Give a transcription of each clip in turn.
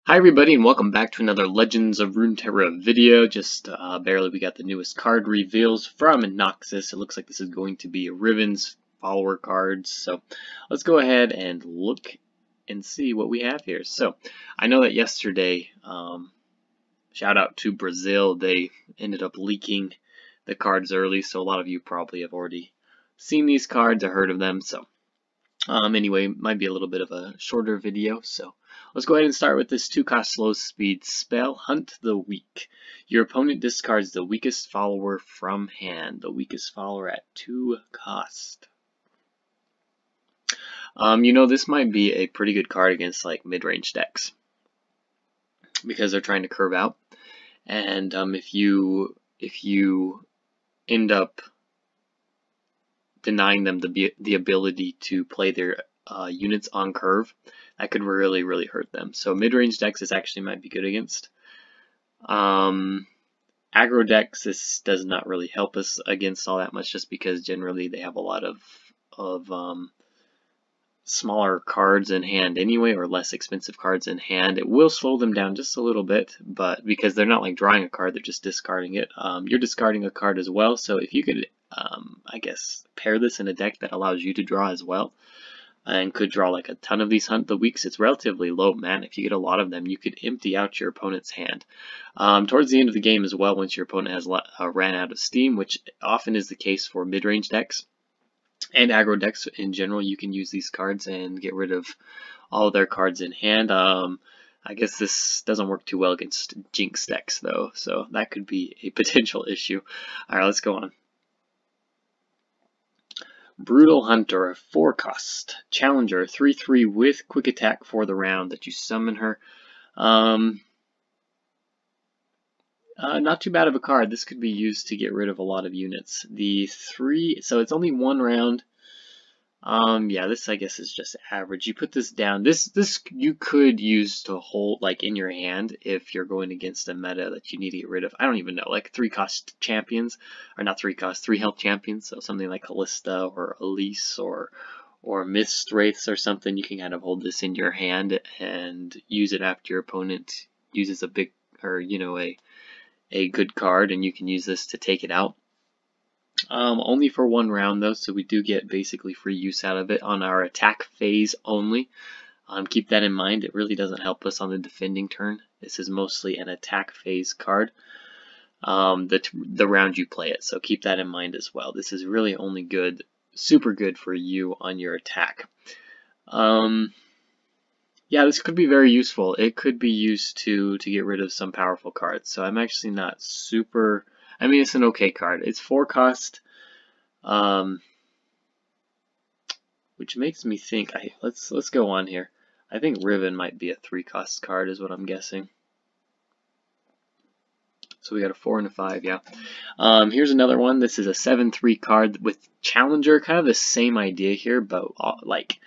Hi everybody and welcome back to another Legends of Runeterra video. Just barely we got the newest card reveals from Noxus. It looks like this is going to be Riven's follower cards. So let's go ahead and look and see what we have here. So I know that yesterday, shout out to Brazil, they ended up leaking the cards early. So a lot of you probably have already seen these cards or heard of them. So anyway, might be a little bit of a shorter video, so let's go ahead and start with this 2-cost slow speed spell, Hunt the Weak. Your opponent discards the weakest follower from hand, the weakest follower at 2 cost. You know, this might be a pretty good card against like mid-range decks because they're trying to curve out, and if you end up denying them the ability to play their units on curve, that could really hurt them. So mid-range decks this actually might be good against. Aggro decks this does not really help us against all that much, just because generally they have a lot of smaller cards in hand anyway, or less expensive cards in hand. It will slow them down just a little bit, but because they're not like drawing a card, they're just discarding it. You're discarding a card as well, so if you could I guess pair this in a deck that allows you to draw as well, and could draw like a ton of these Hunt the Weaks, it's relatively low mana. If you get a lot of them, you could empty out your opponent's hand. Towards the end of the game as well, once your opponent has ran out of steam, which often is the case for mid-range decks and aggro decks in general, you can use these cards and get rid of all of their cards in hand. I guess this doesn't work too well against Jinx decks though, so that could be a potential issue. Alright, let's go on. Brutal Hunter, 4-cost. Challenger, 3/3 with quick attack for the round that you summon her. Not too bad of a card. This could be used to get rid of a lot of units. So it's only 1 round. Yeah, this I guess is just average. You put this down. This you could use to hold like in your hand if you're going against a meta that you need to get rid of. I don't even know, like 3-cost champions, or not 3-cost, 3-health champions. So something like Callista or Elise or Mist Wraiths or something. You can kind of hold this in your hand and use it after your opponent uses a big, or you know, a good card, and you can use this to take it out. Only for 1 round though, so we do get basically free use out of it on our attack phase only. Keep that in mind. It really doesn't help us on the defending turn. This is mostly an attack phase card, the round you play it, so keep that in mind as well. This is really only good, super good for you on your attack. Yeah, this could be very useful. It could be used to get rid of some powerful cards, so I'm actually not super... I mean, it's an okay card. It's 4-cost, which makes me think. Let's go on here. I think Riven might be a 3-cost card, is what I'm guessing. So we got a 4 and a 5, yeah. Here's another one. This is a 7/3 card with Challenger. Kind of the same idea here, but like,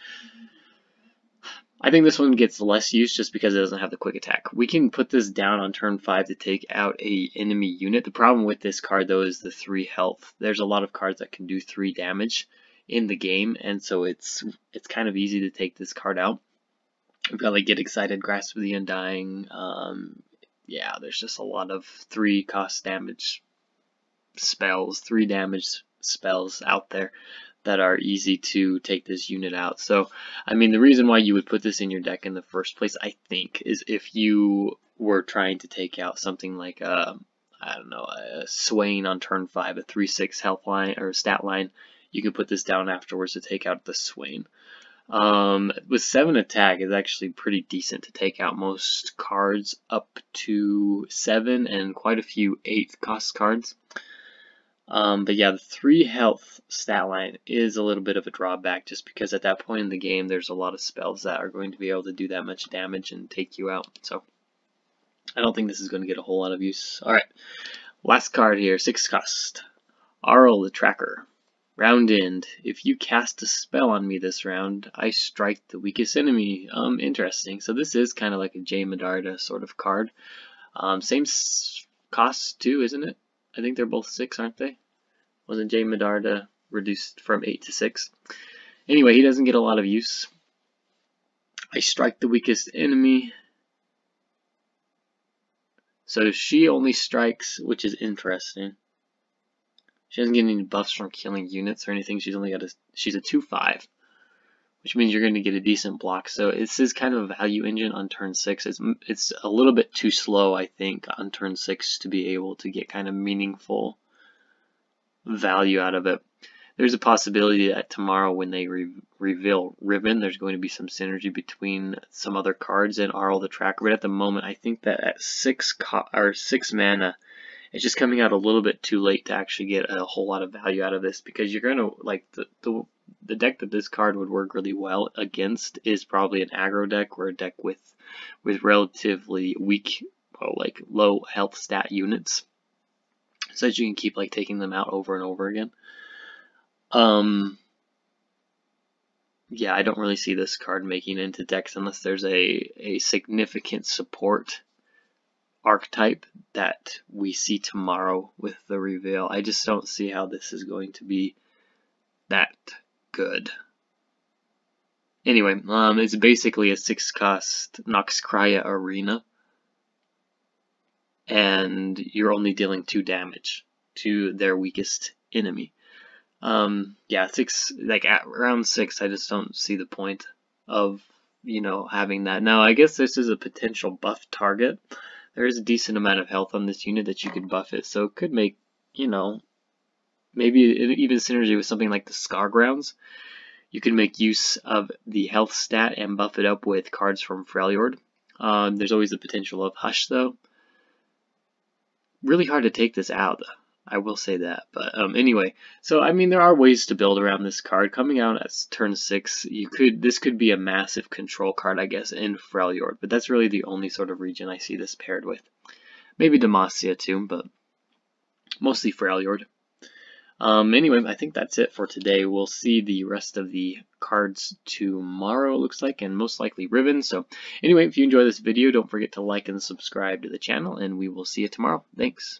I think this one gets less use just because it doesn't have the quick attack. We can put this down on turn 5 to take out a enemy unit. The problem with this card though is the 3 health. There's a lot of cards that can do 3 damage in the game, and so it's kind of easy to take this card out. We've got like Get Excited, Grasp of the Undying. Yeah, there's just a lot of 3-cost damage spells, 3 damage spells out there that are easy to take this unit out. So, I mean, the reason why you would put this in your deck in the first place, I think, is if you were trying to take out something like I don't know, a Swain on turn 5, a 3/6 health line or stat line, you could put this down afterwards to take out the Swain. With 7 attack, it's actually pretty decent to take out most cards up to 7 and quite a few 8-cost cards. But yeah, the 3 health stat line is a little bit of a drawback, just because at that point in the game there's a lot of spells that are going to be able to do that much damage and take you out. So I don't think this is going to get a whole lot of use. Alright, last card here, 6-cost. Arl the Tracker. Round end. If you cast a spell on me this round, I strike the weakest enemy. Interesting. So this is kind of like a Jay Medarda sort of card. Same cost too, isn't it? I think they're both 6, aren't they? Wasn't Jay Medarda reduced from 8 to 6? Anyway, he doesn't get a lot of use. I strike the weakest enemy. So she only strikes, which is interesting. She doesn't get any buffs from killing units or anything. She's only got she's a 2/5, which means you're going to get a decent block. So this is kind of a value engine on turn 6. It's a little bit too slow, I think, on turn 6 to be able to get kind of meaningful value out of it. There's a possibility that tomorrow when they reveal Riven, there's going to be some synergy between some other cards and Arl the Tracker. But at the moment, I think that at 6 mana, it's just coming out a little bit too late to actually get a whole lot of value out of this, because you're going to, like, the deck that this card would work really well against is probably an aggro deck, or a deck with relatively weak, well, like low health stat units, so that you can keep like taking them out over and over again. Yeah, I don't really see this card making it into decks unless there's a significant support archetype that we see tomorrow with the reveal. I just don't see how this is going to be that good. Anyway, it's basically a 6-cost Noxus Arena, and you're only dealing 2 damage to their weakest enemy. Yeah, 6, like at round 6, I just don't see the point of, you know, having that. Now, I guess this is a potential buff target. There is a decent amount of health on this unit that you could buff it, so it could make, you know, maybe even synergy with something like the Scar Grounds. You can make use of the health stat and buff it up with cards from Freljord. There's always the potential of Hush, though. Really hard to take this out, I will say that. But anyway, so I mean, there are ways to build around this card. Coming out at turn 6, this could be a massive control card, I guess, in Freljord. But that's really the only sort of region I see this paired with. Maybe Demacia too, but mostly Freljord. Anyway, I think that's it for today. We'll see the rest of the cards tomorrow, it looks like, and most likely Riven. So anyway, if you enjoy this video, don't forget to like and subscribe to the channel, and we will see you tomorrow. Thanks.